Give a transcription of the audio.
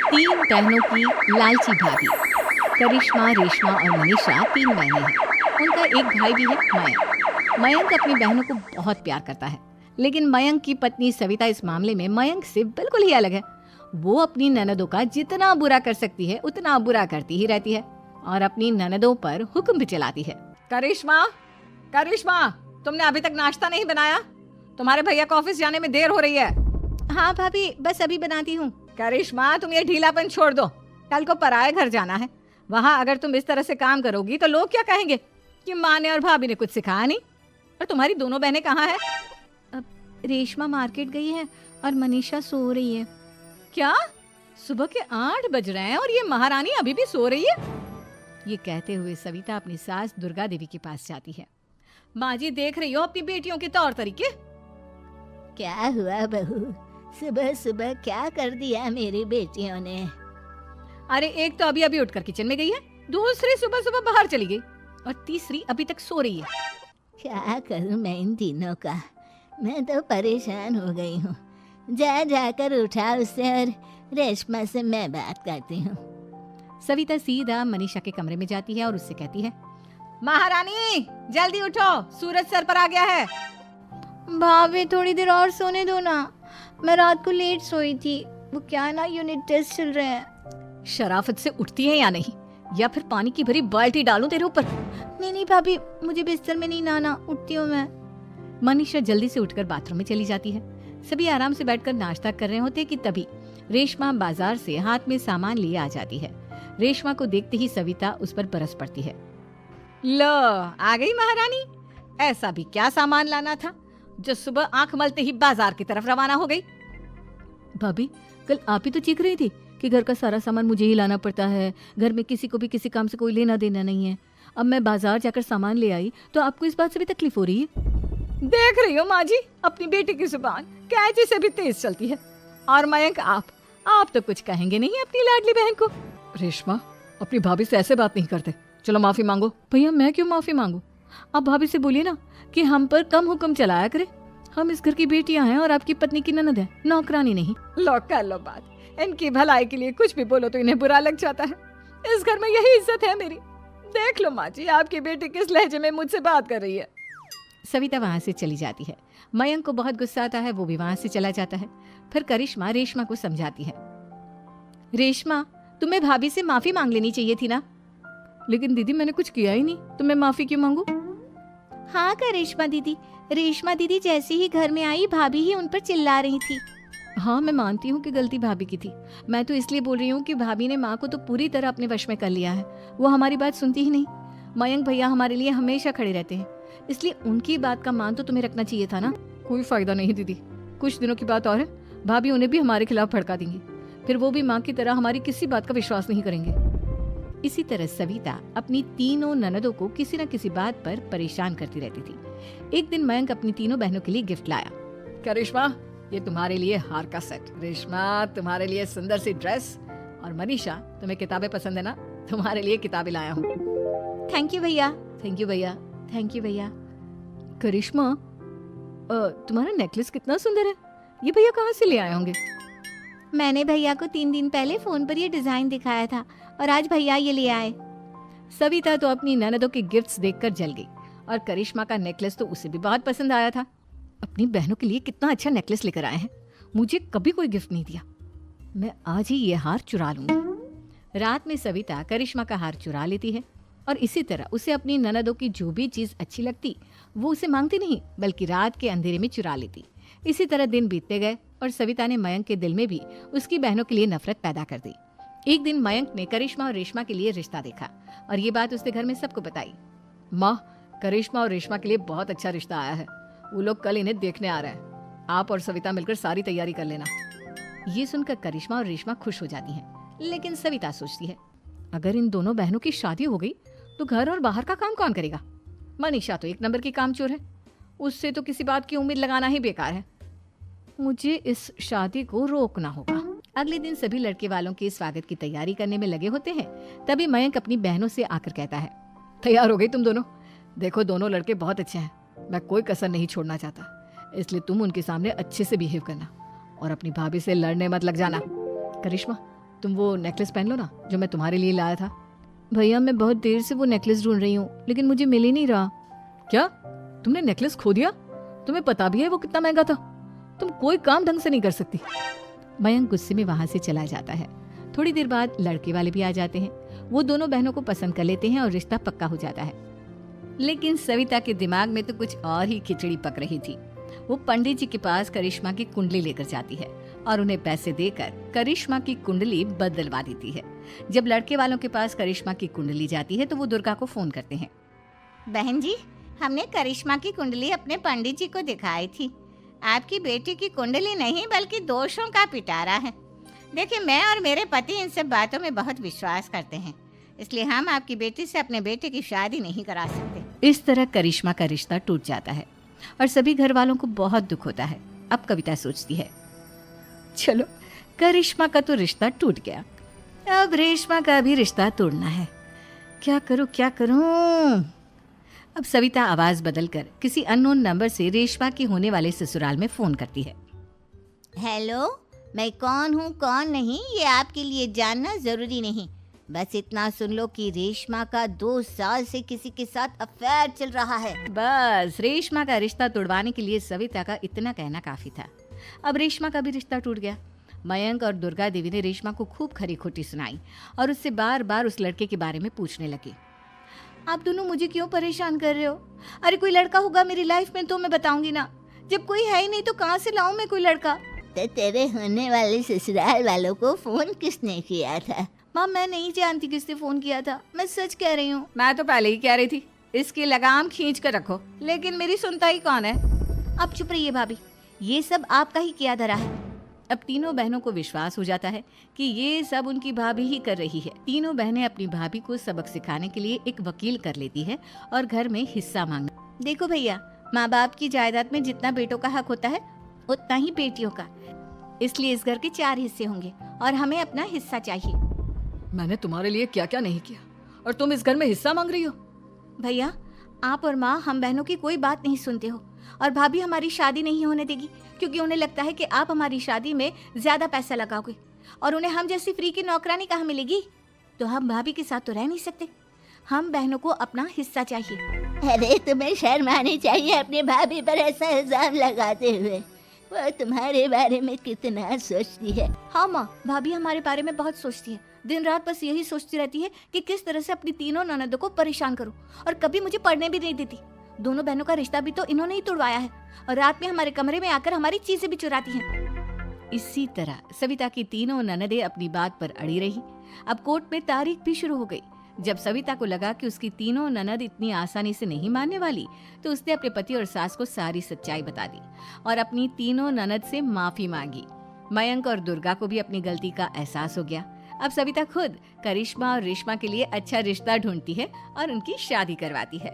तीन बहनों की लालची भाभी। करिश्मा, रेशमा और मनीषा तीन बहनें हैं। उनका एक भाई भी है, मयंक। मयंक अपनी बहनों को बहुत प्यार करता है, लेकिन मयंक की पत्नी सविता इस मामले में मयंक से बिल्कुल ही अलग है। वो अपनी ननदों का जितना बुरा कर सकती है उतना बुरा करती ही रहती है और अपनी ननदों पर हुक्म भी चलाती है। करिश्मा, करिश्मा, तुमने अभी तक नाश्ता नहीं बनाया? तुम्हारे भैया को ऑफिस जाने में देर हो रही है। हाँ भाभी, बस अभी बनाती हूँ। करिश्मा, तुम ये ढीलापन छोड़ दो। कल को पराए घर जाना है। वहाँ अगर तुम इस तरह से काम करोगी तो लोग क्या कहेंगे कि माँ ने और भाभी ने कुछ सिखाया नहीं। और तुम्हारी दोनों बहनें कहाँ हैं? अब रेशमा मार्केट गई है और मनीषा सो रही है। क्या? सुबह के 8 बज रहे हैं और ये महारानी अभी भी सो रही है? ये कहते हुए सविता अपनी सास दुर्गा देवी के पास जाती है। माँ जी, देख रही हो अपनी बेटियों के तौर तरीके? क्या हुआ बहू, सुबह सुबह क्या कर दिया मेरी बेटियों ने? अरे एक तो अभी अभी उठकर किचन में गई है, दूसरी सुबह सुबह बाहर चली गई और तीसरी अभी तक सो रही है। क्या करूं मैं इन तीनों का, मैं तो परेशान हो गई हूँ। जा जाकर उठा उससे और रेशमा से मैं बात करती हूँ। सविता सीधा मनीषा के कमरे में जाती है और उससे कहती है, महारानी जल्दी उठो, सूरज सर पर आ गया है। भाभी थोड़ी देर और सोने दो ना, मैं रात को लेट सोई थी। वो क्या ना, यूनिट टेस्ट चल रहे हैं। शराफत से उठती है या नहीं, या फिर पानी की भरी बाल्टी डालूं तेरे ऊपर? नहीं भाभी, मुझे बिस्तर में नहीं नहाना, उठती हूँ मैं। मनीषा जल्दी से उठकर बाथरूम में चली जाती है। सभी आराम से बैठकर नाश्ता कर रहे होते कि तभी रेशमा बाजार से हाथ में सामान लिए आ जाती है। रेशमा को देखते ही सविता उस पर बरस पड़ती है। लो, आ गई महारानी। ऐसा भी क्या सामान लाना था जो सुबह आंख मलते ही बाजार की तरफ रवाना हो गई? भाभी, कल आप ही तो चीख रही थी कि घर का सारा सामान मुझे ही लाना पड़ता है, घर में किसी को भी किसी काम से कोई लेना देना नहीं है। अब मैं बाजार जाकर सामान ले आई तो आपको इस बात से भी तकलीफ हो रही है? देख रही हो माँ जी, अपनी बेटी की जुबान कैंची से भी तेज चलती है। और मयंक, आप तो कुछ कहेंगे नहीं अपनी लाडली बहन को? रेशमा, अपनी भाभी से ऐसे बात नहीं करते। चलो माफी मांगो। भैया, मैं क्यों माफी मांगू? आप भाभी से बोलिए ना कि हम पर कम हुक्म चलाया करे। हम इस घर की बेटियां हैं और आपकी पत्नी की ननद है, नौकरानी नहीं। लो कर लो बात। इनकी भलाई के लिए कुछ भी बोलो तो इन्हें बुरा लग जाता है। इस घर में यही इज्जत है मेरी। देख लो माँ जी, आपकी बेटी किस लहजे में मुझसे बात कर रही है। सविता वहाँ से चली जाती है। मयंक को बहुत गुस्सा आता है, वो भी वहाँ से चला जाता है। फिर करिश्मा रेशमा को समझाती है, रेशमा, तुम्हें भाभी से माफी मांग लेनी चाहिए थी ना। लेकिन दीदी, मैंने कुछ किया ही नहीं तो मैं माफी क्यों मांगू? हाँ करिश्मा दीदी, रेशमा दीदी जैसे ही घर में आई भाभी ही उन पर चिल्ला रही थी। हाँ, मैं मानती हूँ कि गलती भाभी की थी। मैं तो इसलिए बोल रही हूँ कि भाभी ने माँ को तो पूरी तरह अपने वश में कर लिया है। वो हमारी बात सुनती ही नहीं। मयंक भैया हमारे लिए हमेशा खड़े रहते हैं, इसलिए उनकी बात का मान तो तुम्हें रखना चाहिए था ना। कोई फायदा नहीं दीदी, कुछ दिनों की बात और है, भाभी उन्हें भी हमारे खिलाफ भड़का देंगी। फिर वो भी माँ की तरह हमारी किसी बात का विश्वास नहीं करेंगे। इसी तरह सविता अपनी तीनों ननदों को किसी न किसी बात पर परेशान करती रहती थी। एक दिन मयंक अपनी तीनों बहनों के लिए गिफ्ट लाया। करिश्मा, ये तुम्हारे लिए हार का सेट। रेशमा, तुम्हारे लिए सुंदर सी ड्रेस। और मनीषा, तुम्हें किताबें पसंद है ना, तुम्हारे लिए किताबें लाया हूँ। थैंक यू भैया। थैंक यू भैया। थैंक यू भैया। करिश्मा, तुम्हारा नेकलेस कितना सुंदर है, ये भैया कहाँ से ले आए होंगे? मैंने भैया को 3 दिन पहले फोन पर ये डिजाइन दिखाया था और आज भैया ये ले आए। सविता तो अपनी ननदों के गिफ्ट्स देखकर जल गई और करिश्मा का नेकलेस तो उसे भी बहुत पसंद आया था। अपनी बहनों के लिए कितना अच्छा नेकलेस लेकर आए हैं, मुझे कभी कोई गिफ्ट नहीं दिया। मैं आज ही ये हार चुरा लूंगी। रात में सविता करिश्मा का हार चुरा लेती है और इसी तरह उसे अपनी ननदों की जो भी चीज अच्छी लगती वो उसे मांगती नहीं, बल्कि रात के अंधेरे में चुरा लेती। इसी तरह दिन बीतते गए और सविता ने मयंक के दिल में भी उसकी बहनों के लिए नफरत पैदा कर दी। एक दिन मयंक ने करिश्मा और रेशमा के लिए रिश्ता देखा और ये बात उसने घर में सबको बताई। माँ, करिश्मा और रेशमा के लिए बहुत अच्छा रिश्ता आया है, वो लोग कल इन्हें देखने आ रहे हैं। आप और सविता मिलकर सारी तैयारी कर लेना। ये सुनकर करिश्मा और रेशमा खुश हो जाती हैं, लेकिन सविता सोचती है, अगर इन दोनों बहनों की शादी हो गई तो घर और बाहर का काम कौन करेगा? मनीषा तो एक नंबर की कामचोर है, उससे तो किसी बात की उम्मीद लगाना ही बेकार है। मुझे इस शादी को रोकना होगा। अगले दिन सभी लड़के वालों के स्वागत की तैयारी करने में लगे होते हैं। तभी मयंक अपनी बहनों से आकर कहता है, तैयार हो गई तुम दोनों? देखो, दोनों लड़के बहुत अच्छे हैं, मैं कोई कसर नहीं छोड़ना चाहता, इसलिए तुम उनके सामने अच्छे से बिहेव करना और अपनी भाभी से लड़ने मत लग जाना। करिश्मा, तुम वो नेकलेस पहन लो ना जो मैं तुम्हारे लिए लाया था। भैया मैं बहुत देर से वो नेकलेस ढूंढ रही हूँ लेकिन मुझे मिल ही नहीं रहा। क्या तुमने नेकलेस खो दिया? तुम्हें पता भी है वो कितना महंगा था? तुम कोई काम ढंग से नहीं कर सकती। मयंक गुस्से में वहां से चला जाता है। थोड़ी देर बाद लड़के वाले भी आ जाते हैं। वो दोनों बहनों को पसंद कर लेते हैं और रिश्ता पक्का हो जाता है। लेकिन सविता के दिमाग में तो कुछ और ही खिचड़ी पक रही थी। वो पंडित जी के पास करिश्मा की कुंडली लेकर जाती है और उन्हें पैसे देकर करिश्मा की कुंडली बदलवा देती है। जब लड़के वालों के पास करिश्मा की कुंडली जाती है तो वो दुर्गा को फोन करते हैं। बहन जी, हमने करिश्मा की कुंडली अपने पंडित जी को दिखाई थी। आपकी बेटी की कुंडली नहीं बल्कि दोषों का पिटारा है। देखिए, मैं और मेरे पति इन सब बातों में बहुत विश्वास करते हैं, इसलिए हम आपकी बेटी से अपने बेटे की शादी नहीं करा सकते। इस तरह करिश्मा का रिश्ता टूट जाता है और सभी घर वालों को बहुत दुख होता है। अब कविता सोचती है, चलो करिश्मा का तो रिश्ता टूट गया, अब रेशमा का भी रिश्ता तोड़ना है। क्या करूं? अब सविता आवाज बदलकर किसी अननोन नंबर से रेशमा के होने वाले ससुराल में फोन करती है। हेलो, मैं कौन हूँ कौन नहीं ये आपके लिए जानना जरूरी नहीं। बस इतना सुन लो कि रेशमा का 2 साल से किसी के साथ अफेयर चल रहा है। बस रेशमा का रिश्ता तोड़वाने के लिए सविता का इतना कहना काफी था। अब रेशमा का भी रिश्ता टूट गया। मयंक और दुर्गा देवी ने रेशमा को खूब खरी खोटी सुनाई और उससे बार बार उस लड़के के बारे में पूछने लगी। आप दोनों मुझे क्यों परेशान कर रहे हो? अरे कोई लड़का होगा मेरी लाइफ में तो मैं बताऊंगी ना। जब कोई है ही नहीं तो कहाँ से लाऊं मैं कोई लड़का? तो तेरे होने वाले ससुराल वालों को फोन किसने किया था? माँ मैं नहीं जानती किसने फोन किया था, मैं सच कह रही हूँ। मैं तो पहले ही कह रही थी इसकी लगाम खींच कर रखो, लेकिन मेरी सुनता ही कौन है। अब चुप रहिए भाभी, ये सब आपका ही किया धरा है। अब तीनों बहनों को विश्वास हो जाता है कि ये सब उनकी भाभी ही कर रही है। तीनों बहनें अपनी भाभी को सबक सिखाने के लिए एक वकील कर लेती है और घर में हिस्सा मांगना। देखो भैया, माँ बाप की जायदाद में जितना बेटों का हक होता है उतना ही बेटियों का, इसलिए इस घर के 4 हिस्से होंगे और हमें अपना हिस्सा चाहिए। मैंने तुम्हारे लिए क्या क्या नहीं किया और तुम इस घर में हिस्सा मांग रही हो? भैया, आप और माँ हम बहनों की कोई बात नहीं सुनते हो और भाभी हमारी शादी नहीं होने देगी क्योंकि उन्हें लगता है कि आप हमारी शादी में ज्यादा पैसा लगाओगे और उन्हें हम जैसी फ्री की नौकरानी कहाँ मिलेगी। तो हम भाभी के साथ तो रह नहीं सकते, हम बहनों को अपना हिस्सा चाहिए। अरे तुम्हें शर्म आनी चाहिए अपने भाभी पर ऐसा इल्जाम लगाते हुए। वो तुम्हारे बारे में कितना सोचती है। हाँ माँ, भाभी हमारे बारे में बहुत सोचती है। दिन रात बस यही सोचती रहती है कि किस तरह से अपनी तीनों ननदों को परेशान करूं और कभी मुझे पढ़ने भी नहीं देती। दोनों बहनों का रिश्ता भी तो इन्होंने ही तोड़वाया है और रात में हमारे कमरे में आकर हमारी चीजें भी चुराती हैं। इसी तरह सविता की तीनों ननदें अपनी बात पर अड़ी रही। अब कोर्ट में तारीख भी शुरू हो गई। जब सविता को लगा कि उसकी तीनों ननद इतनी आसानी से नहीं मानने वाली तो उसने अपने पति और सास को सारी सच्चाई बता दी और अपनी तीनों ननद से माफी मांगी। मयंक और दुर्गा को भी अपनी गलती का एहसास हो गया। अब सविता खुद करिश्मा और रेशमा के लिए अच्छा रिश्ता ढूंढती है और उनकी शादी करवाती है।